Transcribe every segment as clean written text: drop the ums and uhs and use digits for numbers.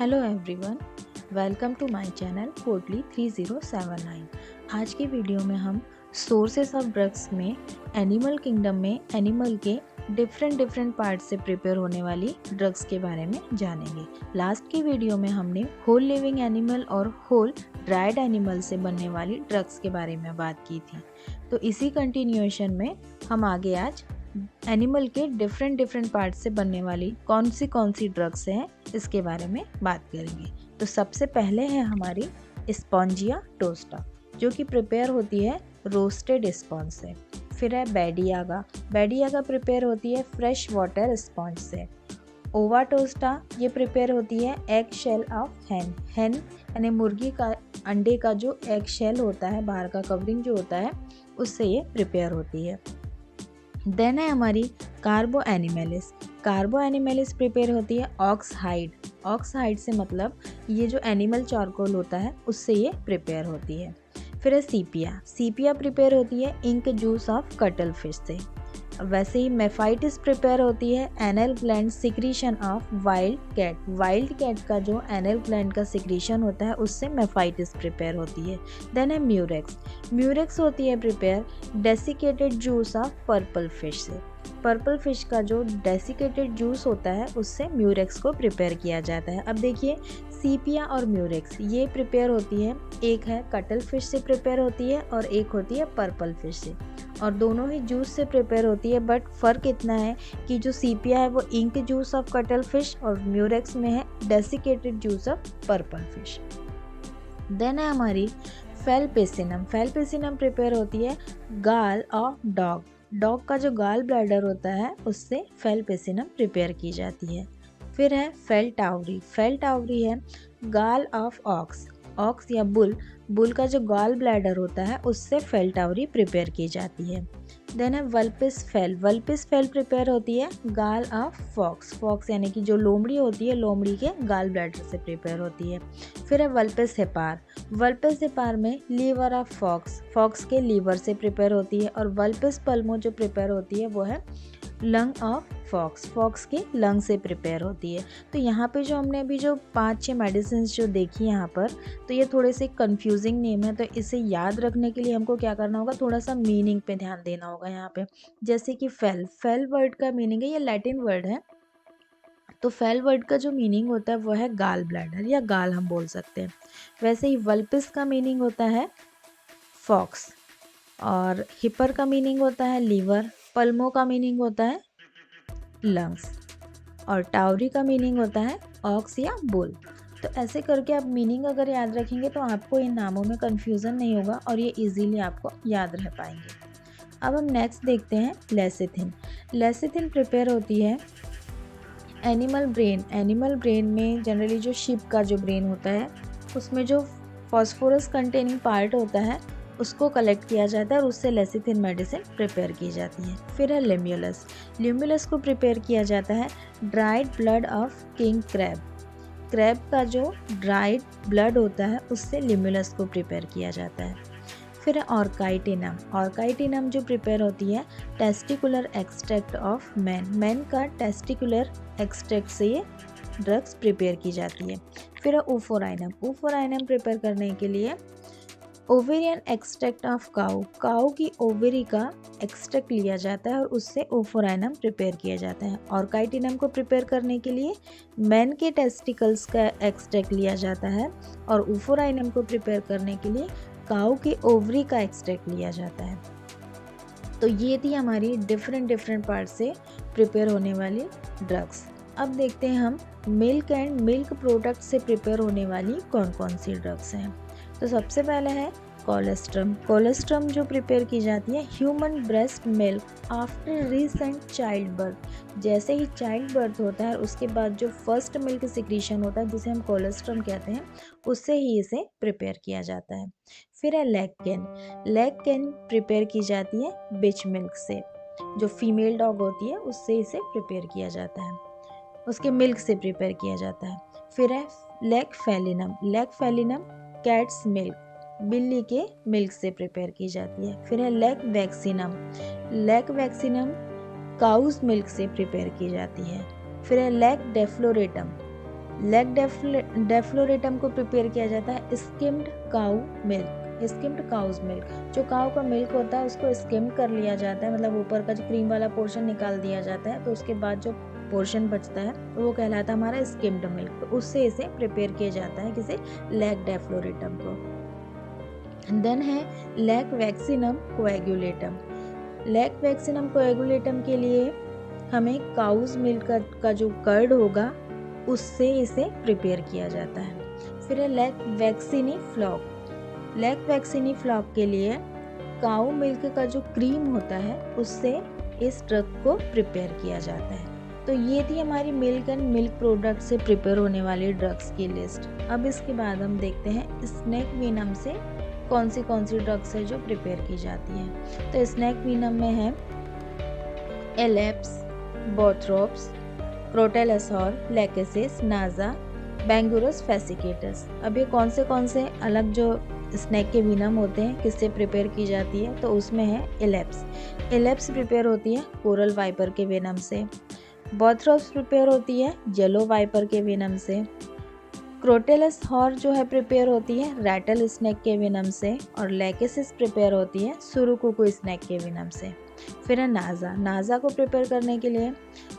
Hello everyone, welcome to my channel Potli 3079। आज की video में हम सोर्सेस ऑफ ड्रग्स में एनिमल किंगडम में एनिमल के डिफरेंट पार्ट से प्रिपेयर होने वाली ड्रग्स के बारे में जानेंगे। लास्ट की वीडियो में हमने होल लिविंग एनिमल और होल ड्राइड एनिमल से बनने वाली ड्रग्स के बारे में बात की थी, तो इसी कंटिन्यूएशन में हम आगे आज एनिमल के डिफरेंट पार्ट से बनने वाली कौन सी ड्रग्स हैं इसके बारे में बात करेंगे। तो सबसे पहले है हमारी स्पॉन्जिया टोस्टा, जो कि प्रिपेयर होती है रोस्टेड स्पॉन्ज से। फिर है बेडियागा, बेडियागा प्रिपेयर होती है फ्रेश वाटर स्पॉन्ज से। ओवा टोस्टा, ये प्रिपेयर होती है एग शेल ऑफ हैन, हैन यानी मुर्गी का अंडे का जो एग शेल होता है, बाहर का कवरिंग जो होता है, उससे ये प्रिपेयर होती है। देन है हमारी कार्बो एनिमेलिस, कार्बो एनिमेलिस प्रिपेयर होती है ऑक्स हाइड, ऑक्स हाइड से मतलब ये जो एनिमल चारकोल होता है उससे ये प्रिपेयर होती है। फिर है सीपिया, सीपिया प्रिपेयर होती है ink juice of cuttlefish से। वैसे ही मेफाइटिस प्रिपेयर होती है anal gland secretion of wild cat, wild cat का जो एनल ग्लैंड का सिक्रीशन होता है उससे मेफाइटिस प्रिपेयर होती है। देन है म्यूरेक्स, म्यूरेक्स होती है prepare desiccated juice of purple fish से, पर्पल फिश का जो डेसिकेटेड जूस होता है उससे म्यूरेक्स को प्रिपेयर किया जाता है। अब देखिए सीपिया और म्यूरेक्स ये प्रिपेयर होती है, एक है कटल फिश से प्रिपेयर होती है और एक होती है पर्पल फिश से, और दोनों ही जूस से प्रिपेयर होती है। बट फ़र्क इतना है कि जो सीपिया है वो ink juice of cuttlefish और म्यूरेक्स में है desiccated juice of purple fish. Then है हमारी फेलपेसिनम, फेलपेसिनम प्रिपेयर होती है गाल ऑफ डॉग, डॉग का जो गाल ब्लैडर होता है उससे फेलपेसिनम प्रिपेयर की जाती है। फिर है फेल्टावरी, फेल्टावरी है गाल ऑफ ऑक्स, ऑक्स या बुल, बुल का जो गाल ब्लैडर होता है उससे फेल्टावरी प्रिपेयर की जाती है। देन है वल्पिस फेल, वल्पिस फेल प्रिपेयर होती है गाल ऑफ फॉक्स, फॉक्स यानी कि जो लोमड़ी होती है, लोमड़ी के गाल ब्लैडर से प्रिपेयर होती है। फिर है वल्पिस हेपार, वल्पिस हेपार में लीवर ऑफ फॉक्स, फॉक्स के लीवर से प्रिपेयर होती है। और वल्पिस पल्मो जो प्रिपेयर होती है वो है लंग ऑफ फॉक्स, फॉक्स के लंग से प्रिपेयर होती है। तो यहाँ पे जो हमने अभी जो 5-6 मेडिसिन जो देखी यहाँ पर, तो ये थोड़े से कंफ्यूजिंग नेम है, तो इसे याद रखने के लिए हमको क्या करना होगा, थोड़ा सा मीनिंग पे ध्यान देना होगा यहाँ पे। जैसे कि फेल, फेल वर्ड का मीनिंग है, ये लैटिन वर्ड है, तो फेल वर्ड का जो मीनिंग होता है वो है गाल ब्लैडर या गाल हम बोल सकते हैं। वैसे ही वल्पिस का मीनिंग होता है फॉक्स, और हिपर का मीनिंग होता है लीवर, पल्मो का मीनिंग होता है लंग्स, और टावरी का मीनिंग होता है ऑक्स या बुल। तो ऐसे करके आप मीनिंग अगर याद रखेंगे तो आपको इन नामों में कन्फ्यूज़न नहीं होगा और ये इजीली आपको याद रह पाएंगे। अब हम नेक्स्ट देखते हैं लेसिथिन, लेसिथिन प्रिपेयर होती है एनिमल ब्रेन, एनिमल ब्रेन में जनरली जो शिप का जो ब्रेन होता है उसमें जो फॉस्फोरस कंटेनिंग पार्ट होता है उसको कलेक्ट किया जाता है और उससे लेसिथिन मेडिसिन प्रिपेयर की जाती है। फिर है ल्यूमुलस, ल्यूमुलस को प्रिपेयर किया जाता है dried blood of king crab, crab का जो ड्राइड ब्लड होता है उससे ल्यूमुलस को प्रिपेयर किया जाता है। फिर है ऑर्काइटिनम, ऑर्काइटिनम जो प्रिपेयर होती है testicular extract of man, man का टेस्टिकुलर एक्सट्रैक्ट से ये ड्रग्स प्रिपेयर की जाती है। फिर है ओफोराइनम, ओफोराइनम प्रिपेयर करने के लिए ओवेरियन एक्सट्रैक्ट ऑफ काऊ, काऊ की ओवेरी का एक्सट्रैक्ट लिया जाता है और उससे ओफोराइनम प्रिपेयर किया जाता है। ऑर्काइटिनम को प्रिपेयर करने के लिए मैन के टेस्टिकल्स का एक्सट्रैक्ट लिया जाता है और ओफोराइनम को प्रिपेयर करने के लिए काऊ की ओवरी का एक्सट्रैक्ट लिया जाता है। तो ये थी हमारी डिफरेंट पार्ट से प्रिपेयर होने वाली ड्रग्स। अब देखते हैं हम मिल्क एंड मिल्क प्रोडक्ट से प्रिपेयर होने वाली कौन कौन सी ड्रग्स हैं। तो सबसे पहले है कोलेस्ट्रम, कोलेस्ट्रम जो प्रिपेयर की जाती है human breast milk after recent child birth, जैसे ही चाइल्ड बर्थ होता है उसके बाद जो फर्स्ट मिल्क सिक्रीशन होता है जिसे हम कोलेस्ट्रम कहते हैं उससे ही इसे प्रिपेयर किया जाता है। फिर है लेग कैन प्रिपेयर की जाती है बिच मिल्क से, जो फीमेल डॉग होती है उससे इसे प्रिपेयर किया जाता है, उसके मिल्क से प्रिपेयर किया जाता है। फिर है लेग फेलिनम, लेग फेलिनम कैट्स मिल्क, बिल्ली के मिल्क से प्रिपेयर की जाती है। फिर है लेग वैक्सीनम, लेग वैक्सीनम काउज मिल्क से प्रिपेयर की जाती है। फिर है लेग डेफ्लोरेटम, लेग डेफ्लोरेटम को प्रिपेयर किया जाता है skimmed cow milk, skimmed cow's milk. जो काउ का मिल्क होता है उसको स्किम्ड कर लिया जाता है, मतलब ऊपर का जो क्रीम वाला पोर्शन निकाल दिया जाता है, तो उसके बाद जो पोर्शन बचता है वो कहलाता है हमारा स्किम्ड मिल्क। तो उससे इसे प्रिपेयर किया जाता है किसी लेग डेफ्लोरेटम को। देन है लेग वैक्सीनम कोएगुलेटम। लेग वैक्सीनम कोएगुलेटम के लिए हमें काउज मिल्क का जो कर्ड होगा उससे इसे प्रिपेयर किया जाता है। फिर है लेग वैक्सीनी फ्लॉक। लेग वैक्सीनी फ्लॉक के लिए काउ मिल्क का जो क्रीम होता है उससे इस ड्रग को प्रिपेयर किया जाता है। तो ये थी हमारी मिल्क एंड मिल्क प्रोडक्ट से प्रिपेयर होने वाली ड्रग्स की लिस्ट। अब इसके बाद हम देखते हैं स्नेक वीनम से कौन सी ड्रग्स है जो प्रिपेयर की जाती है। तो स्नेक वीनम में है एलेप्स, बोथ्रोप्स, प्रोटेलेसोर, लेकेसिस, नाजा, बैंगुरस फेसिकेटस। अब ये कौन से अलग जो स्नेक के वीनम होते हैं किससे प्रिपेयर की जाती है, तो उसमें है एलेप्स। एलेप्स प्रिपेयर होती है कोरल वाइपर के वेनम से। बोथ्रोप्स प्रिपेयर होती है येलो वाइपर के वेनम से। क्रोटेलस हॉर जो है प्रिपेयर होती है रैटल स्नेक के वेनम से। और लेकेसिस प्रिपेयर होती है सुरुकुकु स्नेक के वेनम से। फिर है नाजा। नाजा को प्रिपेयर करने के लिए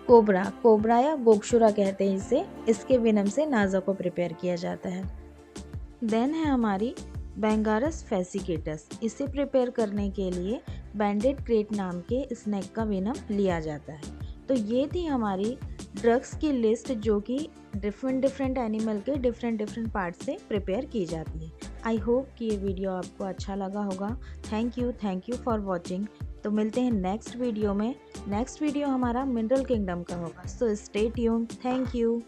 कोबरा या गोक्षुरा कहते हैं इसे, इसके वेनम से नाजा को प्रिपेयर किया जाता है। देन है हमारी बैंगारस फेसिकेटस। इसे प्रिपेयर करने के लिए बैंडेड क्रेट नाम के स्नेक का वेनम लिया जाता है। तो ये थी हमारी ड्रग्स की लिस्ट जो कि डिफरेंट एनिमल के डिफरेंट पार्ट से प्रिपेयर की जाती है। आई होप कि ये वीडियो आपको अच्छा लगा होगा। Thank you for watching. तो मिलते हैं नेक्स्ट वीडियो में। नेक्स्ट वीडियो हमारा मिनरल किंगडम का होगा। So stay tuned. Thank you.